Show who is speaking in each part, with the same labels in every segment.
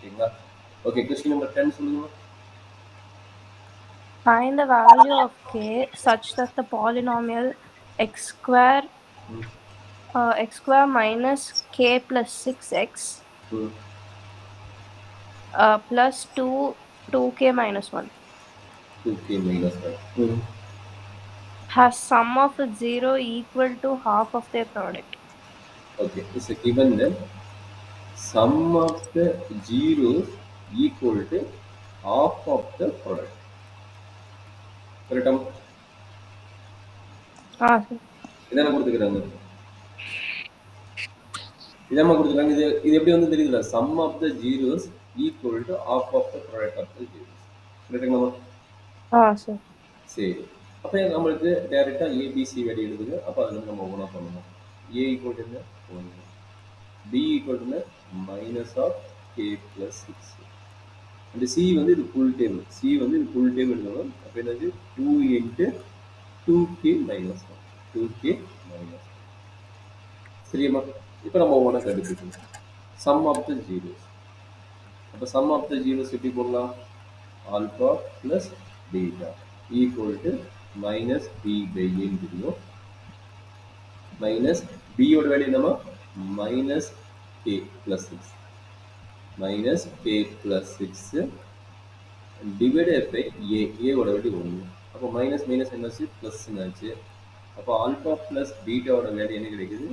Speaker 1: ஓகேங்களா? Okay, question number 10 சொல்லுங்க.
Speaker 2: Find the value of k such that the polynomial x square minus k plus 6x
Speaker 1: ம்.
Speaker 2: plus 2k minus 1
Speaker 1: 2k minus 1.
Speaker 2: has sum of its 0 equal to half of their product.
Speaker 1: Okay, it's a given that sum of the zeros equal to half of the product. கரெக்டா? இதான கொடுத்துக்கிறாங்க. இதாம கொடுத்துருக்காங்க. இது எப்படி வந்து தெரியுதுல, sum of the zeros equal to of of the product of the zeros. கரெக்டுங்களா?
Speaker 2: Sir.
Speaker 1: சரி, அப்போ நம்மளுக்கு டேரெக்டா ஏபிசி வேல்யூ எழுதுங்க. அப்போ அதில் நம்ம ஒவ்வொன்றா பண்ணணும். ஏ ஈக்குவல் டு என்ன? 1. பி ஈக்குவல் டு என்ன? Minus of K plus 6. அந்த சி வந்து இது ஃபுல் டேபிள். சி வந்து இது ஃபுல் டேபிள் எழுதணும். அப்போ என்னது? 2 into 2k minus 1. 2k minus 1. சரியாம்மா? இப்போ நம்ம ஒவ்வொன்றா கண்டுபிடிக்கணும். Sum of the zeros. அப்போ சம் ஆஃப் த ஜீரோஸ் எப்படி போடலாம்? Alpha plus beta equal to minus b by ஏன்னு தெரியும். மைனஸ் பியோட வேல்யூ என்னமா? Minus k plus 6. Minus k plus 6 divided by a. ஏவோட வேல்யூ 1. அப்போ மைனஸ் மைனஸ் என்னாச்சு? ப்ளஸ் ஆச்சு. அப்போ ஆல்பா ப்ளஸ் பீட்டாவோட வேல்யூ என்ன கிடைக்குது?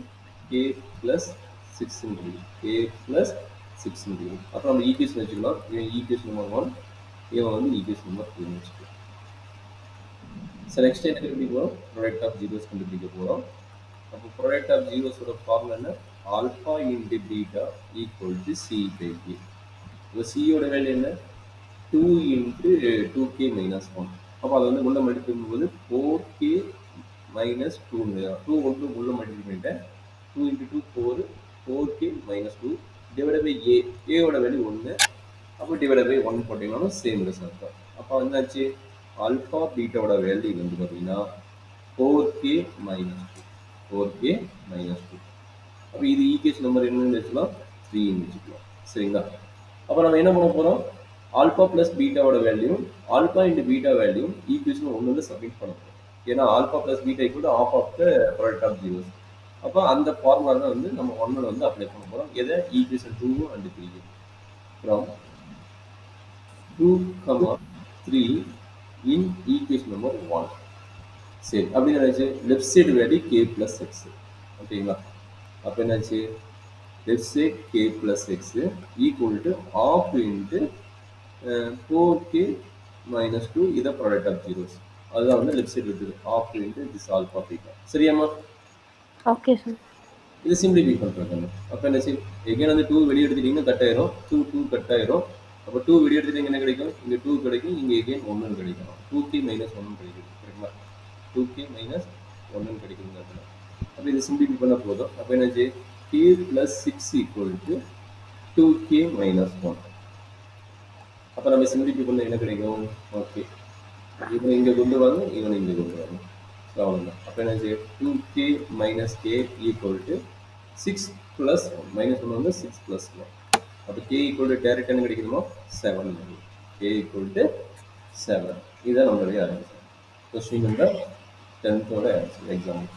Speaker 1: கே ப்ளஸ் 6 கிடைக்குது. கே ப்ளஸ் 6 கிடைக்குது. அப்போ நம்ம ஈக்குவேஷன் வச்சுக்கலாம். இவன் ஈக்குவேஷன் நம்பர் 1, இவன் வந்து ஈக்குவேஷன் நம்பர் 2 வச்சுக்கலாம். ஸோ நெக்ஸ்ட் என்ன கண்டுபிடிக்க போகிறோம்? ப்ராடக்ட் ஆஃப் ஜீரோஸ் கண்டுபிடிக்க போகிறோம். அப்போ ப்ராடக்ட் ஆஃப் ஜீரோஸோட ஃபார்முலா என்ன? Alpha into beta equal to c by a. இப்போ சியோட வேல்யூ என்ன? 2 இன்ட்டு 2k மைனஸ் 1. அப்போ அதை வந்து உள்ள மல்டிப்ளை பண்ணும்போது 4k மைனஸ் 2 2 ஒன்று உள்ள மல்டிப்ளை பண்ணிட்டேன். 2 into 2 4, 4k minus 2 divide by a. ஏவோட வேல்யூ 1. அப்போ டிவைட் பை 1 போட்டிங்கனாலும் சேம் ரிசல்ட் தான். அப்போ என்னாச்சு? ஆல்ஃபா பீட்டாவோட வேல்யூ வந்து பார்த்தீங்கன்னா 4k மைனஸ் 2. 4k minus 2. அப்போ இது ஈக்குவேஷன் நம்பர் என்னன்னு வச்சுக்கலாம்? 3ன்னு வச்சுக்கலாம். சரிங்களா? அப்போ நம்ம என்ன பண்ண போகிறோம்? ஆல்பா ப்ளஸ் பீட்டாவோட value, alpha into beta value equation 1 submit பண்ண போகிறோம். ஏன்னா alpha plus beta equal half of the product of zeros. அப்போ அந்த ஃபார்முலா தான் வந்து நம்ம 1 வந்து அப்ளை பண்ண போகிறோம். எதை? Equation 2 and 3 from 2, 3 in equation number 1. சரி, அப்படி என்னாச்சு? Left side value k plus x. ஓகேங்களா? அப்போ என்னாச்சு? Left side k plus x equal to half into 4k minus 2. இதை ப்ராடக்ட் ஆஃப் ஜீரோஸ். அதுதான் வந்து லெஃப்ட் சைடு இருக்குது. Half into this alpha beta. சரியாம்மா?
Speaker 2: Okay, sir.
Speaker 1: இது சிம்பிளிஃபை பண்ணுறாங்க. அப்போ என்ன செய்யும்? எகைன் வந்து 2 வெளியே எடுத்துட்டீங்கன்னா கட் ஆயிரும். 2 கட் ஆயிரும். அப்போ 2 வெளியே எடுத்துட்டீங்க என்ன கிடைக்கும்? இங்கே 2 கிடைக்கும். இங்கே எகைன் 1 கிடைக்கும். 2k மைனஸ் 1 கிடைக்கும். சரிங்களா? 2k மைனஸ் 1 கிடைக்குங்க. அப்போ இது சிம்பிளிஃபை பண்ண போதும். அப்போ என்னாச்சு? k plus 6 equal to 2k minus 1. அப்போ நம்ம சிம்பிளிஃபை பண்ண என்ன கிடைக்கும்? ஓகே, இவனை இங்கே கொண்டு வாங்க, இவனை இங்கே கொண்டு வாங்க. ஸோ அவ்வளோதான். அப்போ என்ன செய்யும்? 2k minus K equal to 6 plus 1. Minus 1 வந்து 6 ப்ளஸ் 1. அப்போ கே ஈக்குவல் டு டேரக்ட் என்ன கிடைக்கணுமோ? 7. K equal to 7. இதுதான் நம்மளுடைய answer. Question number 10th answer exam.